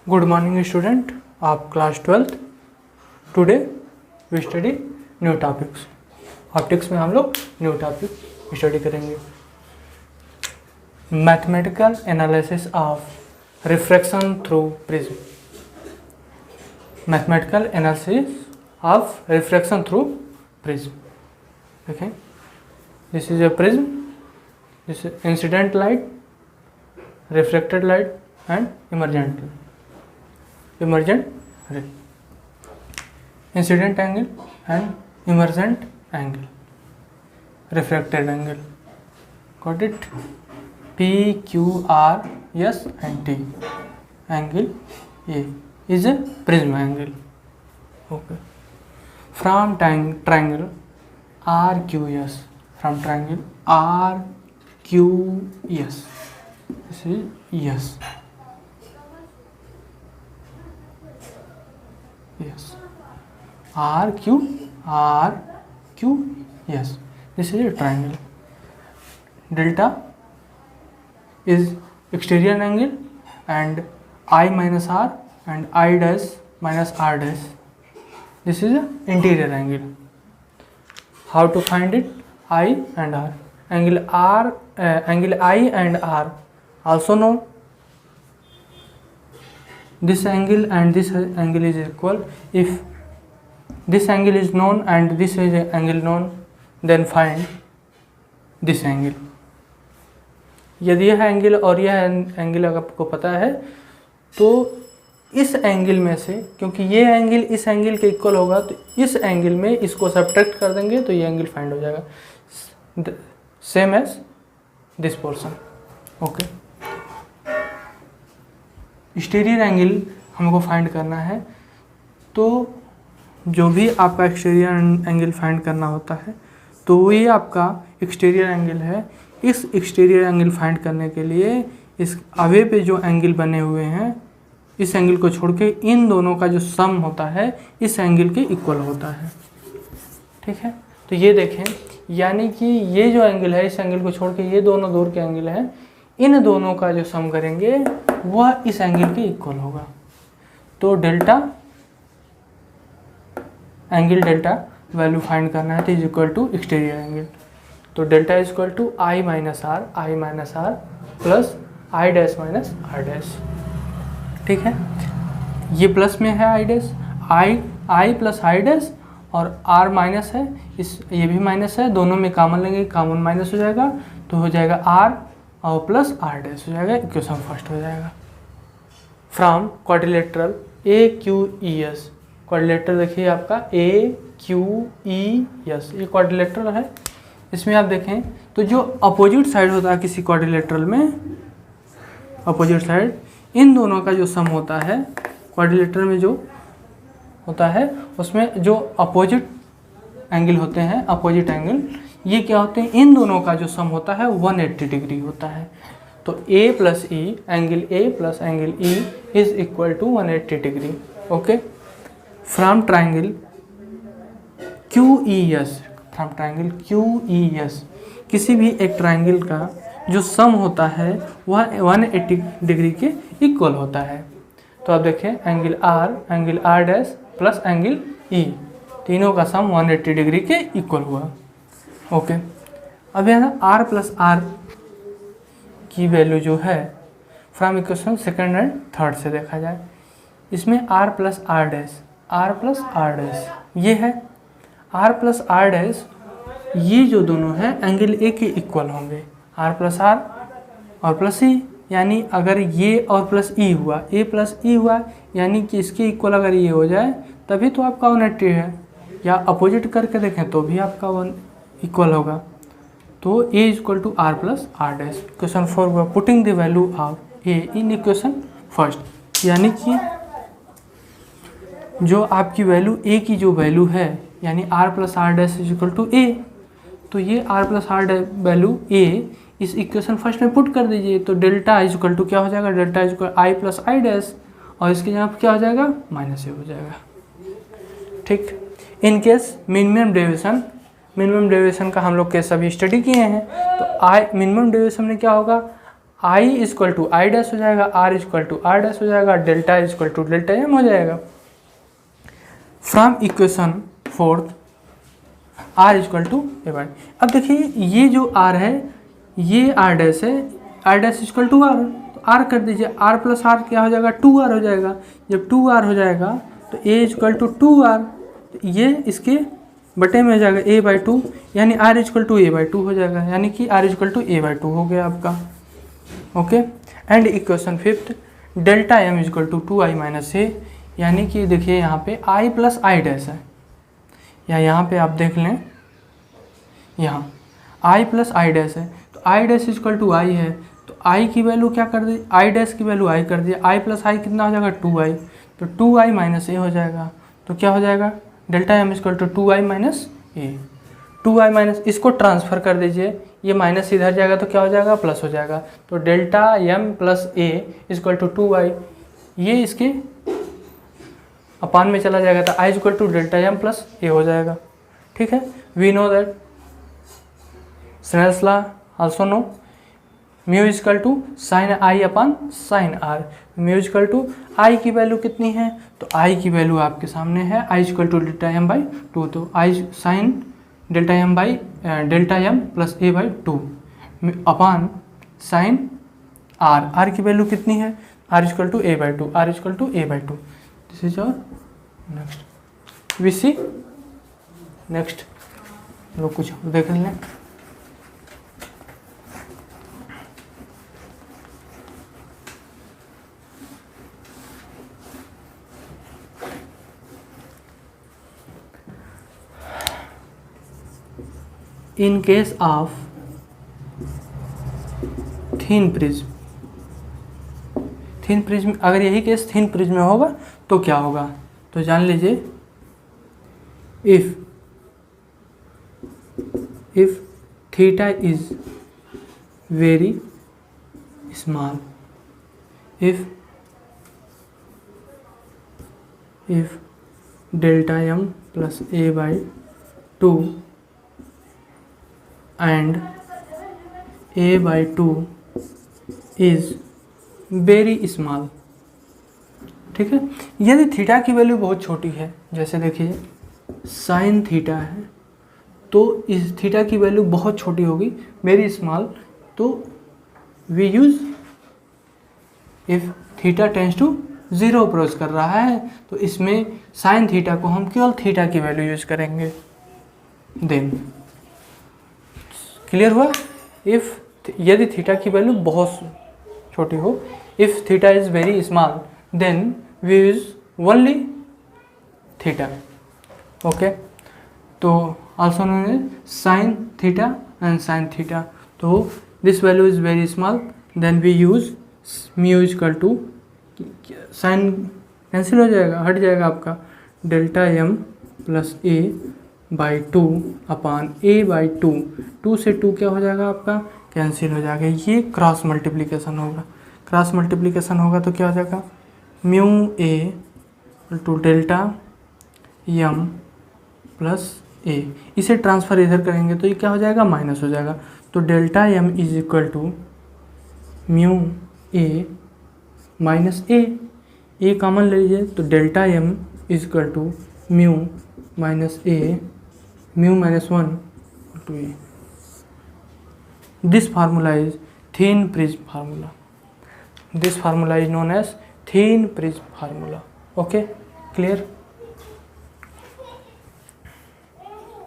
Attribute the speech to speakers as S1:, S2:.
S1: Good morning student of class 12th। Today we study new topics. Optics में हम लोग new topic study करेंगे। Mathematical analysis of refraction through prism. Mathematical analysis of refraction through prism. देखें, this is a prism, this is incident light, reflected light and emergent ray, incident angle and emergent angle, refracted angle. Got it? P, Q, R, S and T. Angle A is a prism angle. Okay. From triangle RQS, from triangle RQS, this is S. Yes, RQ yes, this is a triangle. Delta is exterior angle and I minus R and I dash minus R dash, this is a interior angle. How to find it? I and R. Angle I and R also known. This angle and this angle is equal. If this angle is known and this is angle known, then find this angle. यदि यह angle और यह angle आपको पता है तो इस angle में से, क्योंकि ये एंगल इस एंगल के इक्वल होगा, तो इस एंगल में इसको सब्ट्रैक्ट कर देंगे तो ये एंगल फाइंड हो जाएगा, same as this portion. Okay, exterior angle हमको फाइंड करना है, तो जो भी आपका एक्सटीरियर एंगल फाइंड करना होता है तो ये आपका एक्सटीरियर एंगल है। इस एक्सटीरियर एंगल फाइंड करने के लिए इस अवे पे जो एंगल बने हुए हैं, इस एंगल को छोड़ के इन दोनों का जो सम होता है इस एंगल के इक्वल होता है। ठीक है, तो ये देखें, यानी कि ये जो एंगल है, इस एंगल को छोड़ के ये दोनों दूर के एंगल हैं, इन दोनों का जो सम करेंगे वह इस एंगल के इक्वल होगा। तो delta angle delta value find करना है तो is equal to exterior angle. तो delta is equal to i minus r plus i dash minus r dash. ठीक है, ये प्लस में है i dash, i plus i dash और आर माइनस है, ये भी माइनस है, दोनों में कॉमन लेंगे, कॉमन माइनस हो जाएगा तो हो जाएगा आर और प्लस आर डैश हो जाएगा, इक्वेशन फर्स्ट हो जाएगा। फ्रॉम क्वाड्रिलेटरल AQES, क्वाड्रिलेटरल देखिए आपका AQES, ये क्वाड्रिलेटरल है। इसमें आप देखें तो जो अपोजिट साइड होता है किसी क्वाड्रिलेटरल में, अपोजिट साइड, इन दोनों का जो सम होता है क्वाड्रिलेटरल में जो होता है उसमें जो अपोजिट एंगल होते हैं, अपोजिट एंगल, ये क्या होते हैं, इन दोनों का जो सम होता है 180 डिग्री होता है। तो A plus E, angle A plus angle E is equal to 180 degree. Okay, from triangle QES, from triangle QES, किसी भी एक ट्राइंगल का जो सम होता है वह 180 डिग्री के इक्वल होता है। तो आप देखें, angle R dash plus angle E, तीनों का सम 180 डिग्री के इक्वल हुआ। ओके, अब यहाँ R प्लस R की वैल्यू जो है from equation second and third से देखा जाए, इसमें R प्लस R डैश ये है, R प्लस R डैश, ये जो दोनों हैं एंगल A के इक्वल होंगे, R प्लस R और प्लस E, यानी अगर ये और प्लस E हुआ, A प्लस E हुआ, यानी कि इसके इक्वल अगर ये हो जाए तभी तो आपका 180 है, या अपोजिट करके देखें तो भी आपका 1 इक्वल होगा। तो A is equal to R plus R dash. Question 4 हुआ, putting the value of A in equation first, यानी कि जो आपकी वैल्यू A की जो वैल्यू है, यानी R plus R dash is equal to A, तो ये R plus R value A इस इक्वेशन फर्स्ट में पुट कर दीजिए। तो डेल्टा इज इक्वल टू क्या हो जाएगा, delta is equal I plus I dash, और इसके जगह क्या हो जाएगा, माइनस A हो जाएगा। ठीक, इन केस मिनिमम डेविएशन का हम लोग केस अभी स्टडी किए हैं, तो मिनिमम डेविएशन में क्या होगा, I equal to I dash हो जाएगा, R equal to R dash हो जाएगा, delta equal to delta M हो जाएगा। From equation fourth R equal to A by. अब देखिए ये जो आर है ये आर डैश है, R dash equal to R, तो आर कर दीजिए, आर प्लस आर क्या हो जाएगा 2r हो जाएगा। जब 2r हो जाएगा तो a इक्वल टू 2r, तो ये इसके बटे में हो जाएगा a बाई 2, यानी r equal to a by 2 हो जाएगा, यानी कि r equal to a by 2 हो गया आपका। Okay, and equation fifth delta m equal to 2i minus a, यानी कि देखिए यहाँ पे i प्लस आई डैश है, या यहाँ पे आप देख लें यहाँ i प्लस आई डैश है, तो आई डैश इक्वल टू आई है, तो i की वैल्यू क्या कर दी, आई डैश की वैल्यू i कर दिया, i प्लस आई कितना हो जाएगा 2i, तो 2i माइनस a हो जाएगा। तो क्या हो जाएगा delta m equal to 2i minus a, 2i minus, इसको ट्रांसफ़र कर दीजिए, ये माइनस इधर जाएगा तो क्या हो जाएगा प्लस हो जाएगा, तो delta m plus a equal to 2i, ये इसके अपान में चला जाएगा, तो i equal to delta m plus a हो जाएगा। ठीक है, we know that Snell's law also know mu equal to sine i upon sine r. Mu equal to i की वैल्यू कितनी है, तो आई की वैल्यू आपके सामने है i equal to delta m by 2, तो i sine delta m by delta m plus a by 2 upon sine r, r की वैल्यू कितनी है r equal to A by 2, r equal to A by 2। This is your next, we see next लोग कुछ देख लें। In case of thin prism, thin prism, अगर यही case thin prism में होगा तो क्या होगा, तो जान लीजिए if theta is very small, if delta m plus a by 2 and a by 2 is very small। ठीक है, यदि थीटा की वैल्यू बहुत छोटी है, जैसे देखिए साइन थीटा है, तो इस थीटा की वैल्यू बहुत छोटी होगी वेरी स्मॉल, तो we use if theta tends to 0 approach कर रहा है, तो इसमें साइन थीटा को हम केवल थीटा की वैल्यू यूज करेंगे। देन क्लियर हुआ, इफ यदि थीटा की वैल्यू बहुत छोटी हो, if theta is very small then we use only theta. Okay, तो also known as sine theta and sine theta, तो this value is very small then we use mu equal to, sine cancel हो जाएगा, हट जाएगा आपका, delta m plus a by 2 upon a by 2, 2 से 2 क्या हो जाएगा आपका कैंसिल हो जाएगा, ये क्रॉस मल्टीप्लिकेशन होगा, क्रॉस मल्टीप्लिकेशन होगा तो क्या हो जाएगा mu a to delta m plus a, इसे ट्रांसफ़र इधर करेंगे तो ये क्या हो जाएगा माइनस हो जाएगा, तो delta m is equal to mu a minus a common ले लीजिए, तो delta m is equal to mu minus a mu minus 1 to a. This formula is thin prism formula, this formula is known as thin prism formula. Okay, clear.